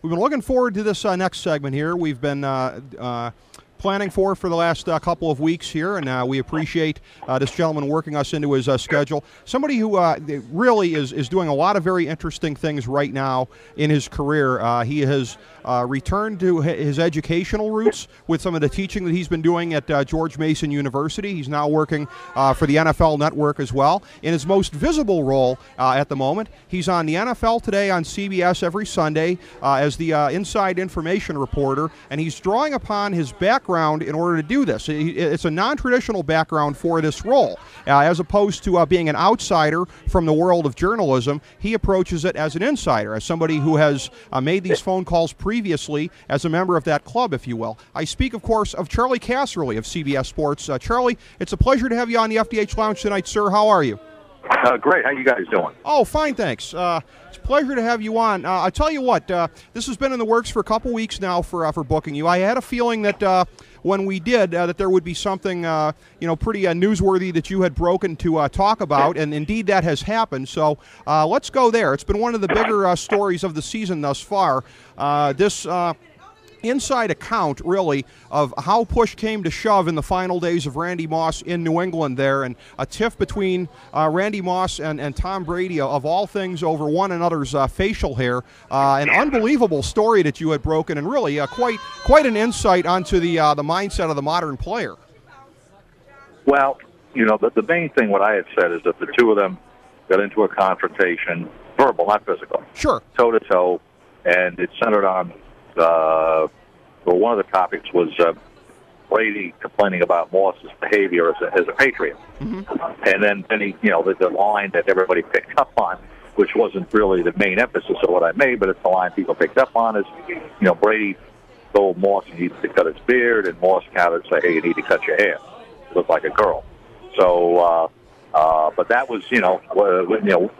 we've been looking forward to this next segment here. We've been planning for the last couple of weeks here, and we appreciate this gentleman working us into his schedule. Somebody who really is doing a lot of very interesting things right now in his career. He has returned to his educational roots with some of the teaching that he's been doing at George Mason University. He's now working for the NFL Network as well. In his most visible role at the moment, he's on the NFL Today on CBS every Sunday as the inside information reporter, and he's drawing upon his background in order to do this. It's a non-traditional background for this role. As opposed to being an outsider from the world of journalism, he approaches it as an insider, as somebody who has made these phone calls previously as a member of that club, if you will. I speak, of course, of Charley Casserly of CBS Sports. Charlie, it's a pleasure to have you on the FDH Lounge tonight, sir. How are you? Great. How you guys doing? Oh, fine, thanks. It's a pleasure to have you on. I tell you what, this has been in the works for a couple weeks now for booking you. I had a feeling that when we did, that there would be something pretty newsworthy that you had broken to talk about, and indeed that has happened. So let's go there. It's been one of the bigger stories of the season thus far. This inside account, really, of how push came to shove in the final days of Randy Moss in New England there, and a tiff between Randy Moss and Tom Brady, of all things, over one another's facial hair. An unbelievable story that you had broken, and really quite an insight onto the mindset of the modern player. Well, the main thing what I had said is that the two of them got into a confrontation, verbal, not physical. Sure. Toe-to-toe, and it centered on one of the topics was Brady complaining about Moss's behavior as a Patriot. Mm-hmm. And then he, the line that everybody picked up on, which wasn't really the main emphasis of what I made, but it's the line people picked up on is, Brady told Moss he needs to cut his beard, and Moss countered and said, hey, you need to cut your hair. You look like a girl. So, but that was,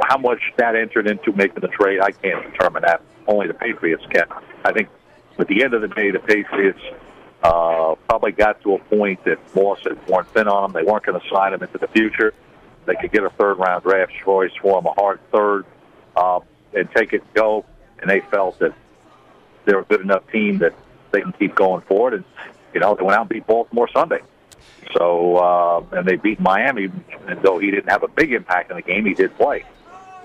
how much that entered into making the trade, I can't determine that. Only the Patriots can. I think at the end of the day, the Patriots probably got to a point that Moss had worn thin on them. They weren't going to sign him into the future. They could get a third-round draft choice for him, a hard third, and take it and go. And they felt that they're a good enough team that they can keep going forward. And, they went out and beat Baltimore Sunday. So, and they beat Miami, and though he didn't have a big impact in the game, he did play.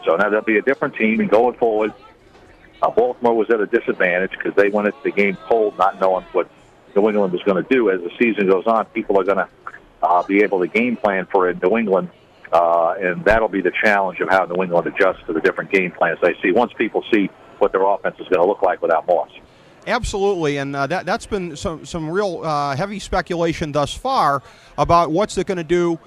So now they'll be a different team, and going forward, Baltimore was at a disadvantage because they went into the game cold, not knowing what New England was going to do. As the season goes on, people are going to be able to game plan for New England, and that'll be the challenge of how New England adjusts to the different game plans they see once people see what their offense is going to look like without Moss. Absolutely, and that's been some real heavy speculation thus far about what's it going to do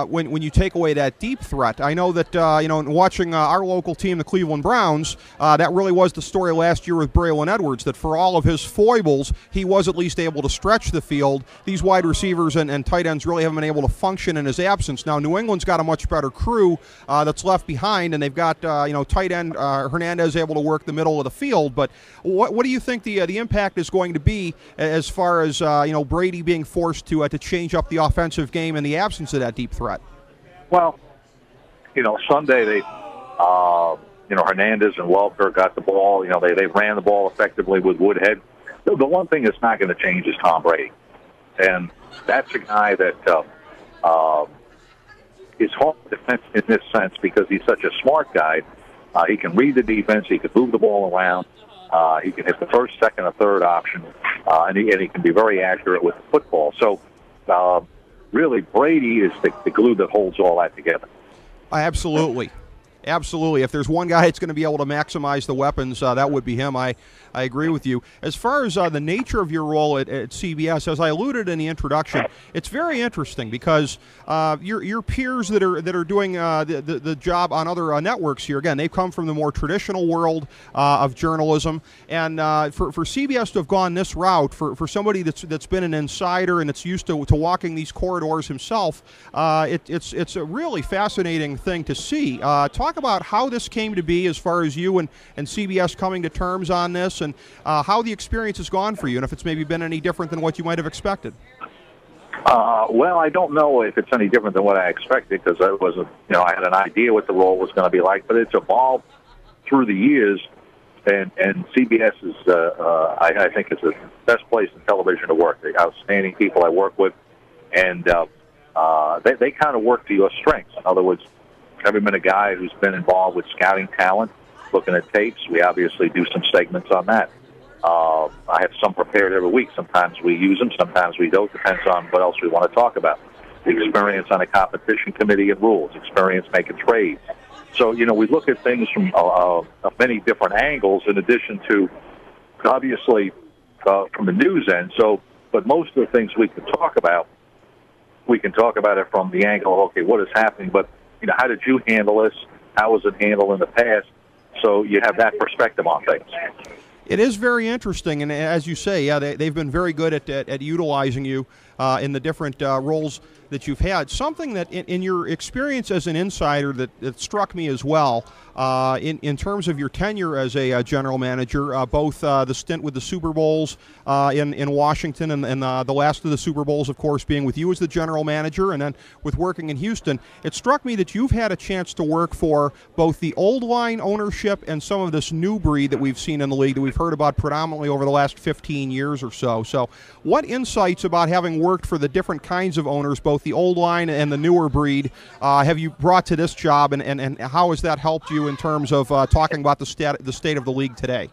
when you take away that deep threat. I know that in watching our local team, the Cleveland Browns, that really was the story last year with Braylon Edwards, that for all of his foibles, he was at least able to stretch the field. These wide receivers and tight ends really haven't been able to function in his absence. Now, New England's got a much better crew that's left behind, and they've got tight end Hernandez able to work the middle of the field. But what do you think the impact is going to be as far as Brady being forced to change up the offensive game in the absence of that deep threat? Well, Sunday they, Hernandez and Welker got the ball. They ran the ball effectively with Woodhead. The one thing that's not going to change is Tom Brady, and that's a guy that is hard to defend in this sense because he's such a smart guy. He can read the defense. He can move the ball around. He can hit the first, second, or third option, and he can be very accurate with the football. So, really, Brady is the glue that holds all that together. Absolutely. Absolutely. If there's one guy that's going to be able to maximize the weapons, that would be him. I agree with you. As far as the nature of your role at CBS, as I alluded in the introduction, it's very interesting because your peers that are doing the job on other networks here, again, they've come from the more traditional world of journalism. And for CBS to have gone this route, for somebody that's been an insider and that's used to walking these corridors himself, it's a really fascinating thing to see. Talk about how this came to be as far as you and CBS coming to terms on this, and how the experience has gone for you, and if it's maybe been any different than what you might have expected. Well, I don't know if it's any different than what I expected because I wasn't, I had an idea what the role was going to be like, but it's evolved through the years and CBS is, I think, is the best place in television to work. The outstanding people I work with, and they kind of work to your strengths. In other words, having been a guy who's been involved with scouting talent, looking at tapes, we obviously do some segments on that. I have some prepared every week. Sometimes we use them, sometimes we don't. Depends on what else we want to talk about. The experience on a competition committee and rules, experience making trades. So, we look at things from many different angles in addition to, obviously, from the news end. So, but most of the things we can talk about it from the angle of, okay, what is happening? But, how did you handle this? How was it handled in the past? So you have that perspective on things. It is very interesting, and as you say, yeah, they've been very good at utilizing you in the different roles that you've had. Something that, in your experience as an insider, that struck me as well, in terms of your tenure as a general manager, both the stint with the Super Bowls in Washington and the last of the Super Bowls, of course, being with you as the general manager, and then with working in Houston, it struck me that you've had a chance to work for both the old line ownership and some of this new breed that we've seen in the league that we've heard about predominantly over the last 15 years or so. So what insights about having worked for the different kinds of owners, both the old line and the newer breed, have you brought to this job, and how has that helped you in terms of talking about the state of the league today?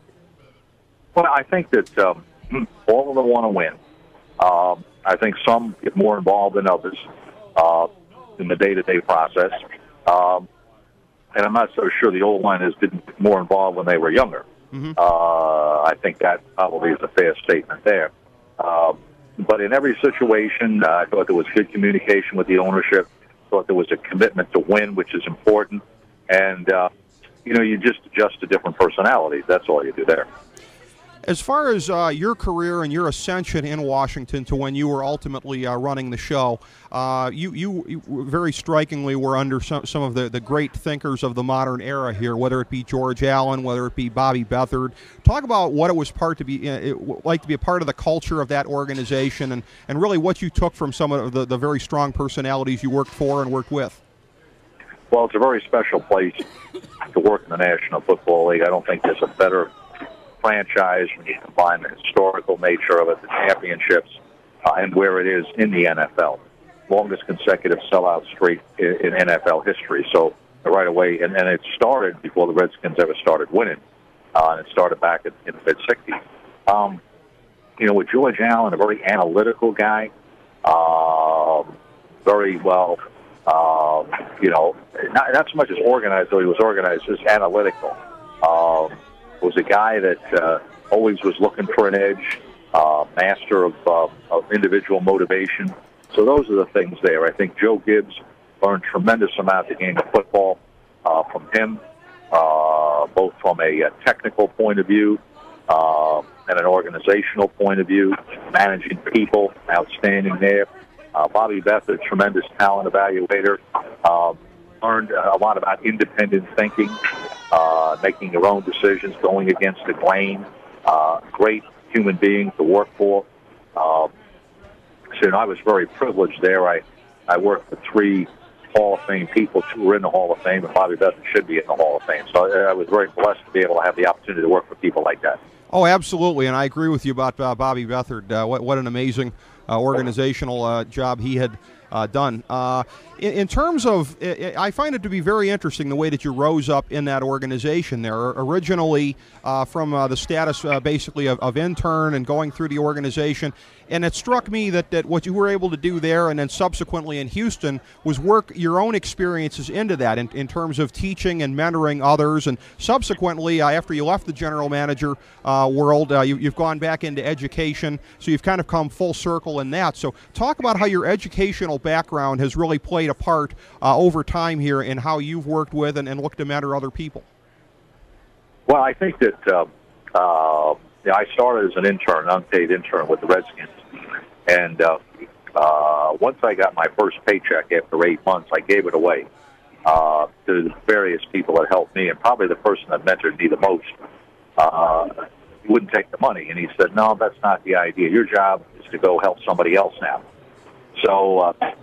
Well, I think that all of them want to win. I think some get more involved than others in the day-to-day process. And I'm not so sure the old line has been more involved when they were younger. Mm-hmm. I think that probably is a fair statement there. But in every situation, I thought there was good communication with the ownership. I thought there was a commitment to win, which is important. And, you just adjust to different personalities. That's all you do there. As far as your career and your ascension in Washington to when you were ultimately running the show, you very strikingly were under some of the great thinkers of the modern era here, whether it be George Allen, whether it be Bobby Beathard. Talk about what it was like to be a part of the culture of that organization, and really what you took from some of the very strong personalities you worked for and worked with. Well, it's a very special place to work in the National Football League. I don't think there's a better franchise when you combine the historical nature of it, the championships, and where it is in the NFL. Longest consecutive sellout streak in NFL history. So right away, and it started before the Redskins ever started winning. And it started back in the mid-'60s. With George Allen, a very analytical guy, very well, not so much as organized, though he was organized, just analytical. Was a guy that always was looking for an edge, master of individual motivation. So those are the things there. I think Joe Gibbs learned tremendous amount of the game of football from him, both from a technical point of view and an organizational point of view, managing people, outstanding there. Bobby Beathard, tremendous talent evaluator, learned a lot about independent thinking, making your own decisions, going against the grain. Great human being to work for. I was very privileged there. I worked with 3 Hall of Fame people. 2 were in the Hall of Fame, and Bobby Beathard should be in the Hall of Fame. So I was very blessed to be able to have the opportunity to work with people like that. Oh, absolutely, and I agree with you about Bobby Beathard. What an amazing organizational job he had done. In terms of, I find it to be very interesting the way that you rose up in that organization there. Originally from the status basically of intern and going through the organization. And it struck me that what you were able to do there and then subsequently in Houston was work your own experiences into that in terms of teaching and mentoring others. And subsequently, after you left the general manager world, you've gone back into education. So you've kind of come full circle in that. So talk about how your educational background has really played a part over time here in how you've worked with and looked to mentor other people. Well, I think that I started as an intern, unpaid intern with the Redskins. And once I got my first paycheck after 8 months, I gave it away to the various people that helped me. And probably the person that mentored me the most he wouldn't take the money. And he said, no, that's not the idea. Your job is to go help somebody else now. So I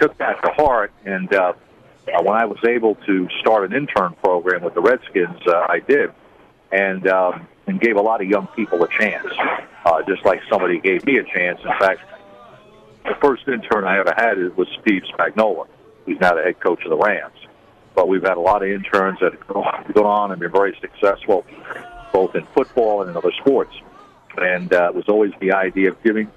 took that to heart. And when I was able to start an intern program with the Redskins, I did. and gave a lot of young people a chance, just like somebody gave me a chance. In fact, the first intern I ever had was Steve Spagnuolo. He's now the head coach of the Rams. But we've had a lot of interns that have gone on and been very successful, both in football and in other sports. And it was always the idea of giving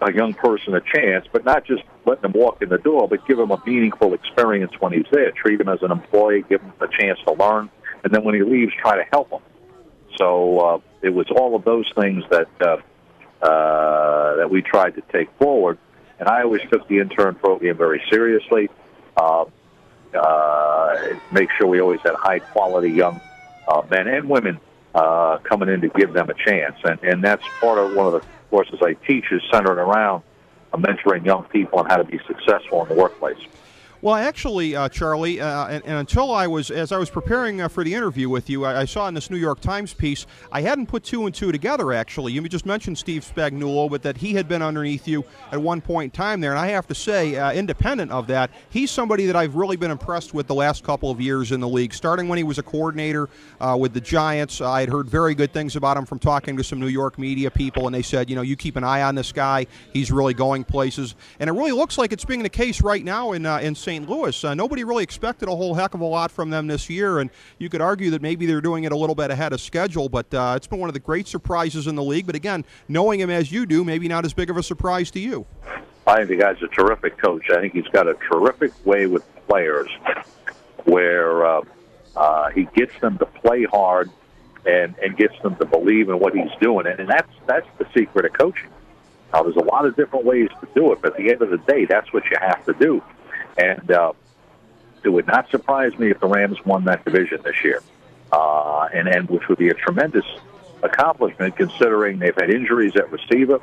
a young person a chance, but not just letting them walk in the door, but give him a meaningful experience when he's there. Treat him as an employee, give him a chance to learn, and then when he leaves, try to help him. So it was all of those things that we tried to take forward. And I always took the intern program very seriously. Make sure we always had high-quality young men and women coming in to give them a chance. And that's part of one of the courses I teach is centered around mentoring young people on how to be successful in the workplace. Well, actually, Charlie, and until as I was preparing for the interview with you, I saw in this New York Times piece, I hadn't put two and two together, actually. You just mentioned Steve Spagnuolo, but that he had been underneath you at one point in time there. And I have to say, independent of that, he's somebody that I've really been impressed with the last couple of years in the league. Starting when he was a coordinator with the Giants, I had heard very good things about him from talking to some New York media people, and they said, you keep an eye on this guy. He's really going places. And it really looks like it's being the case right now in St. Louis. Nobody really expected a whole heck of a lot from them this year, and you could argue that maybe they're doing it a little bit ahead of schedule, but it's been one of the great surprises in the league. But again, knowing him as you do, maybe not as big of a surprise to you. I think the guy's a terrific coach. I think he's got a terrific way with players where he gets them to play hard and gets them to believe in what he's doing. And that's the secret of coaching. Now, there's a lot of different ways to do it, but at the end of the day, that's what you have to do. And it would not surprise me if the Rams won that division this year, and which would be a tremendous accomplishment considering they've had injuries at receiver.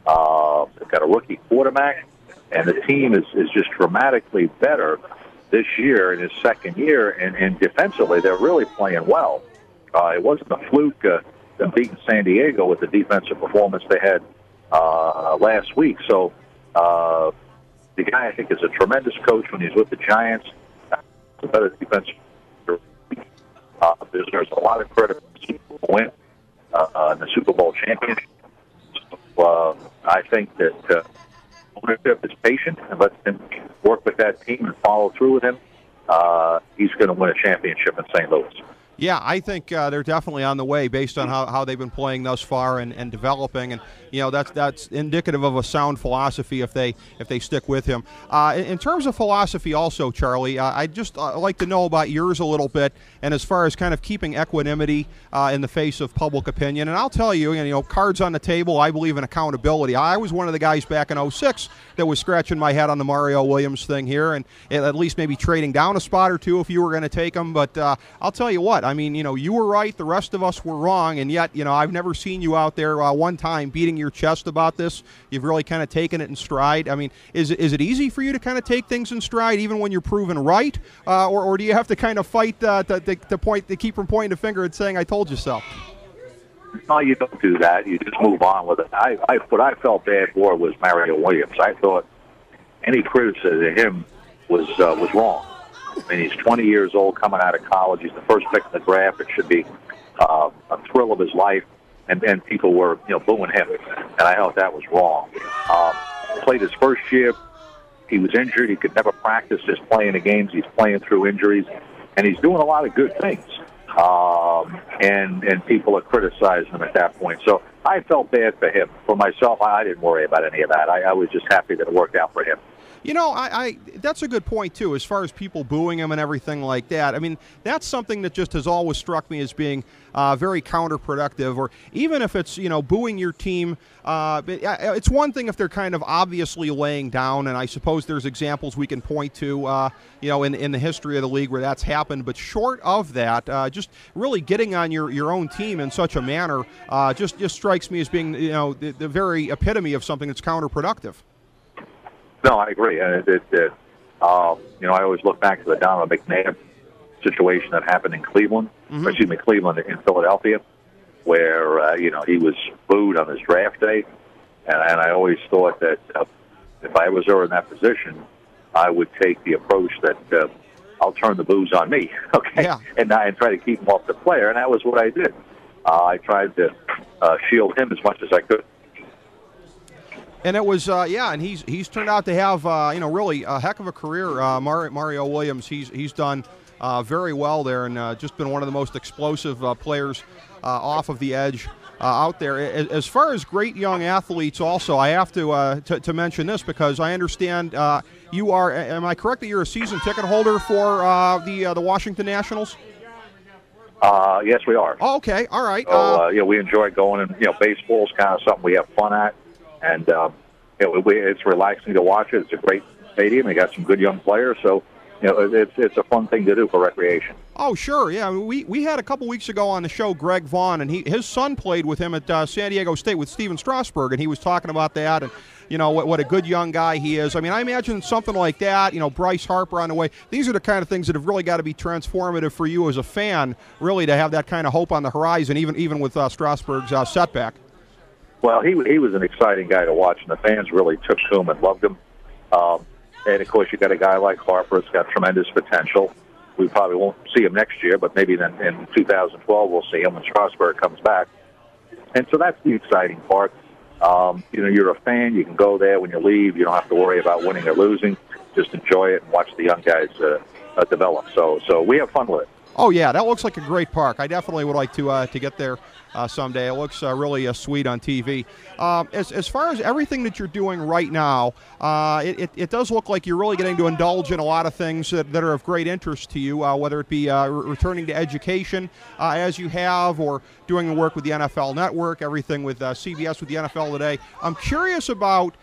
They've got a rookie quarterback, and the team is just dramatically better this year in his second year. And defensively, they're really playing well. It wasn't a fluke them beating San Diego with the defensive performance they had last week. So the guy, I think, is a tremendous coach when he's with the Giants. A better defensive. There's a lot of credit for the Super Bowl win in the Super Bowl championship. So, I think that ownership is patient and lets him work with that team and follow through with him. He's going to win a championship in St. Louis. Yeah, I think they're definitely on the way based on how they've been playing thus far and developing, and that's indicative of a sound philosophy if they stick with him. In terms of philosophy, also, Charlie, I'd just like to know about yours a little bit, and as far as kind of keeping equanimity in the face of public opinion. And I'll tell you, cards on the table. I believe in accountability. I was one of the guys back in '06 that was scratching my head on the Mario Williams thing here, and at least maybe trading down a spot or two if you were going to take him. But I'll tell you what. I mean, you were right. The rest of us were wrong. And yet, I've never seen you out there one time beating your chest about this. You've really kind of taken it in stride. I mean, is it easy for you to kind of take things in stride even when you're proven right? Or do you have to kind of fight to keep from pointing the finger and saying, I told you so? No, you don't do that. You just move on with it. What I felt bad for was Mario Williams. I thought any criticism of him was wrong. I mean, he's 20 years old, coming out of college. He's the first pick in the draft. It should be a thrill of his life, and people were booing him, and I thought that was wrong. Played his first year. He was injured. He could never practice just playing the games. He's playing through injuries, and he's doing a lot of good things. And people are criticizing him at that point. So I felt bad for him. For myself, I didn't worry about any of that. I was just happy that it worked out for him. That's a good point, too, as far as people booing him and everything like that. I mean, that's something that just has always struck me as being very counterproductive, or even if it's, booing your team. It's one thing if they're kind of obviously laying down, and I suppose there's examples we can point to, in the history of the league where that's happened. But short of that, just really getting on your own team in such a manner just strikes me as being, the very epitome of something that's counterproductive. No, I agree. I always look back to the Donovan McNabb situation that happened in Cleveland, Cleveland in Philadelphia, where, he was booed on his draft day. And I always thought that if I was ever in that position, I would take the approach that I'll turn the boos on me, okay? Yeah. And try to keep him off the player. And that was what I did. I tried to shield him as much as I could. And it was, and he's turned out to have, really a heck of a career. Mario Williams, he's done very well there, and just been one of the most explosive players off of the edge out there. As far as great young athletes, also, I have to mention this because I understand you are. Am I correct that you're a season ticket holder for the Washington Nationals? Yes, we are. Oh, okay, all right. So, we enjoy going, and baseball's kind of something we have fun at. And it's relaxing to watch it. It's a great stadium. They got some good young players, so it's a fun thing to do for recreation. Oh, sure, yeah. We had a couple weeks ago on the show Greg Vaughn, and his son played with him at San Diego State with Steven Strasburg, and he was talking about that and what a good young guy he is. I mean, I imagine something like that. Bryce Harper on the way. These are the kind of things that have really got to be transformative for you as a fan, really, to have that kind of hope on the horizon, even with Strasburg's setback. Well, he was an exciting guy to watch, and the fans really took to him and loved him. And, of course, you got a guy like Harper that's got tremendous potential. We probably won't see him next year, but maybe then in 2012 we'll see him when Strasburg comes back. And so that's the exciting part. You're a fan. You can go there when you leave. You don't have to worry about winning or losing. Just enjoy it and watch the young guys develop. So we have fun with it. Oh, yeah, that looks like a great park. I definitely would like to get there someday. It looks really sweet on TV. As far as everything that you're doing right now, it does look like you're really getting to indulge in a lot of things that are of great interest to you, whether it be returning to education as you have, or doing the work with the NFL Network, everything with CBS with the NFL Today. I'm curious about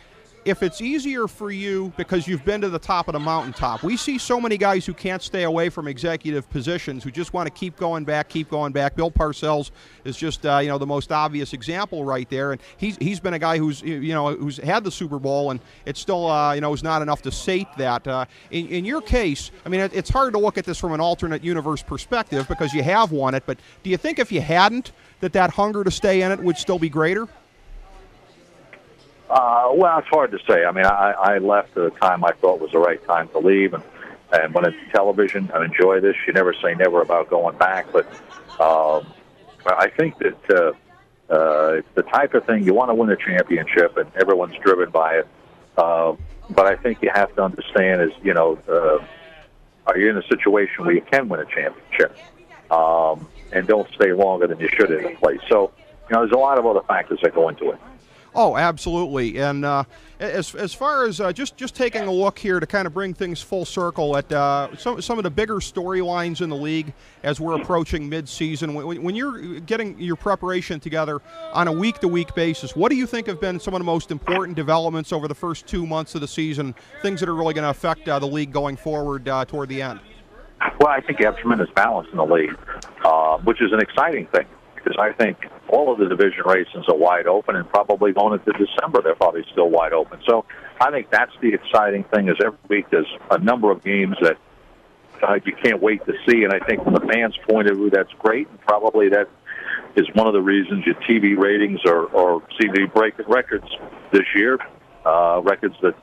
if it's easier for you because you've been to the top of the mountaintop. We see so many guys who can't stay away from executive positions, who just want to keep going back. Bill Parcells is just the most obvious example right there, and he's been a guy who's had the Super Bowl, and it's still is not enough to sate that. In your case, I mean, it's hard to look at this from an alternate universe perspective because you have won it, but do you think if you hadn't, that hunger to stay in it would still be greater? Well, it's hard to say. I mean, I left at a time I thought was the right time to leave, and when it's television, I enjoy this. You never say never about going back, but I think that it's the type of thing you want to win a championship, and everyone's driven by it. But I think you have to understand is, are you in a situation where you can win a championship, and don't stay longer than you should in a place. So, there's a lot of other factors that go into it. Oh, absolutely. And as far as just taking a look here to kind of bring things full circle at some of the bigger storylines in the league as we're approaching midseason, when you're getting your preparation together on a week-to-week basis, what do you think have been some of the most important developments over the first 2 months of the season, things that are really going to affect the league going forward toward the end? Well, I think you have tremendous balance in the league, which is an exciting thing. Because I think all of the division races are wide open, and probably going into December, they're probably still wide open. So I think that's the exciting thing is every week there's a number of games that you can't wait to see. And I think from the fans' point of view, that's great. And probably that is one of the reasons your TV ratings seem to be breaking records this year, records that,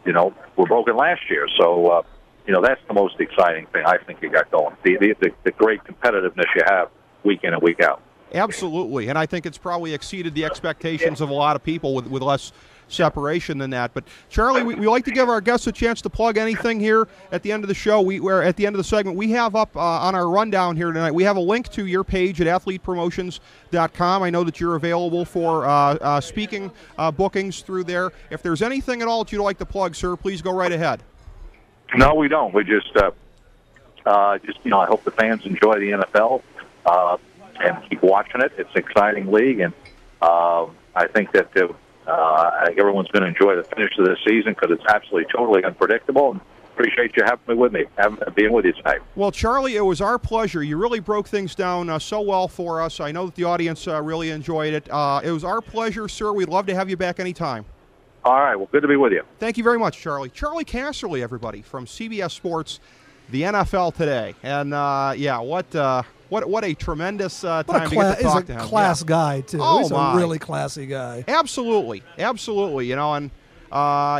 were broken last year. So, that's the most exciting thing I think you got going, the great competitiveness you have week in and week out. Absolutely, and I think it's probably exceeded the expectations of a lot of people with less separation than that. But Charlie, we like to give our guests a chance to plug anything here at the end of the show. We're at the end of the segment. We have up on our rundown here tonight, we have a link to your page at athletepromotions.com. I know that you're available for speaking bookings through there. If there's anything at all that you'd like to plug, sir, please go right ahead. No, we don't. We just I hope the fans enjoy the NFL. And keep watching it. It's an exciting league, and I think that I think everyone's going to enjoy the finish of this season because it's absolutely totally unpredictable. And appreciate you being with you tonight. Well, Charlie, it was our pleasure. You really broke things down so well for us. I know that the audience really enjoyed it. It was our pleasure, sir. We'd love to have you back anytime. All right. Well, good to be with you. Thank you very much, Charlie. Charley Casserly, everybody, from CBS Sports, the NFL Today. And, what a tremendous time to get to talk to him. He's a class guy, too. Oh, he's a really classy guy. Absolutely. And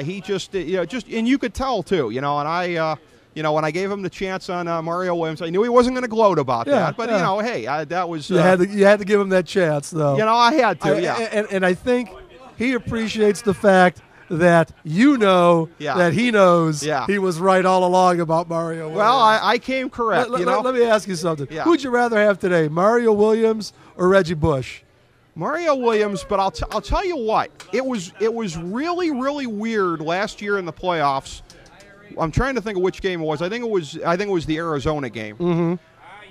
he just, and you could tell, too, and I, when I gave him the chance on Mario Williams, I knew he wasn't going to gloat about that. But hey, that was you had to give him that chance, though. I had to. And I think he appreciates the fact that that he knows he was right all along about Mario Williams. Well, I came correct. Let me ask you something. Who'd you rather have today, Mario Williams or Reggie Bush? Mario Williams, but I'll tell you what, it was really, really weird last year in the playoffs. I'm trying to think of which game it was. I think it was the Arizona game. Mm-hmm.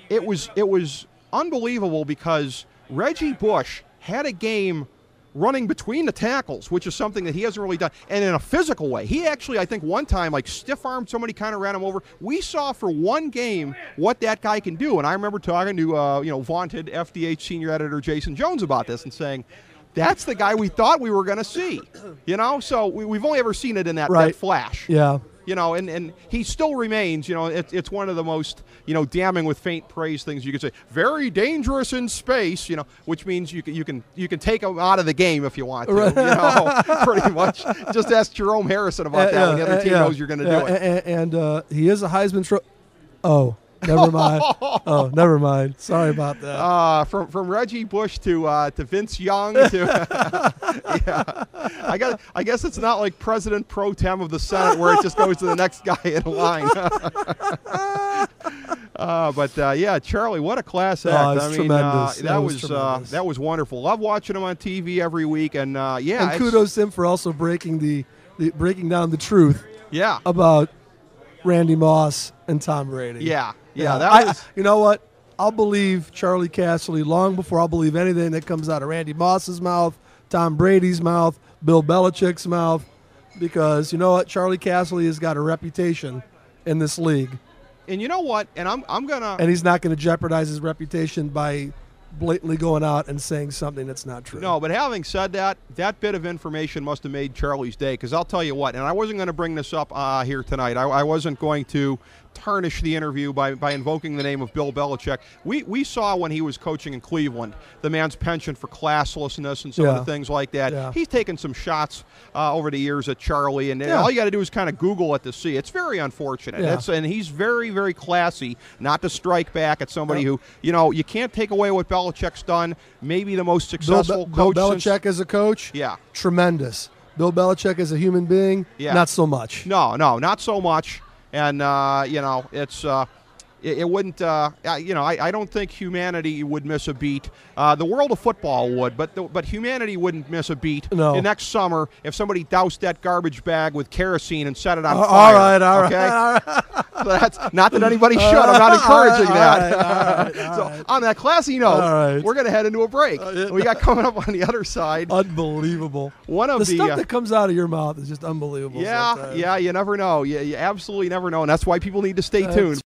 It was unbelievable because Reggie Bush had a game running between the tackles, which is something that he hasn't really done, and in a physical way. He actually, I think, one time, stiff-armed somebody, kind of ran him over. We saw for one game what that guy can do, and I remember talking to, vaunted FDH senior editor Jason Jones about this and saying, that's the guy we thought we were going to see, So we've only ever seen it in that flash. Yeah. And he still remains, it's one of the most, damning with faint praise things you could say. Very dangerous in space, which means you can take him out of the game if you want to, pretty much. Just ask Jerome Harrison about that when the other team knows you're going to do it. And he is a Heisman Trophy. Oh, never mind. Never mind. Sorry about that. From Reggie Bush to Vince Young to I guess it's not like President Pro Tem of the Senate where it just goes to the next guy in line. Charlie, what a class act! I mean, tremendous. That was wonderful. Love watching him on TV every week, and and kudos to him for also breaking breaking down the truth. Yeah. About Randy Moss and Tom Brady. Yeah. That was. You know what? I'll believe Charley Casserly long before I'll believe anything that comes out of Randy Moss's mouth, Tom Brady's mouth, Bill Belichick's mouth, because you know what? Charley Casserly has got a reputation in this league. And you know what? And I'm gonna. And he's not going to jeopardize his reputation by blatantly going out and saying something that's not true. No, but having said that bit of information must have made Charlie's day, because I'll tell you what, and I wasn't going to bring this up here tonight. I wasn't going to tarnish the interview by invoking the name of Bill Belichick. We saw when he was coaching in Cleveland the man's penchant for classlessness and some of the things like that. Yeah. He's taken some shots over the years at Charlie, and all you got to do is kind of Google it to see. It's very unfortunate. Yeah. And he's very, very classy not to strike back at somebody who, you can't take away what Belichick's done. Maybe the most successful coach. Bill Belichick as a coach? Yeah. Tremendous. Bill Belichick as a human being? Yeah. Not so much. No, not so much. And, it's it wouldn't, I don't think humanity would miss a beat. The world of football would, but humanity wouldn't miss a beat. No. Next summer, if somebody doused that garbage bag with kerosene and set it on All fire. right. So that's not that anybody should. I'm not encouraging that. All right. So on that classy note, we're going to head into a break. We got coming up on the other side. Unbelievable. One of the stuff that comes out of your mouth is just unbelievable. Yeah, sometimes. you never know. You absolutely never know, and that's why people need to stay tuned.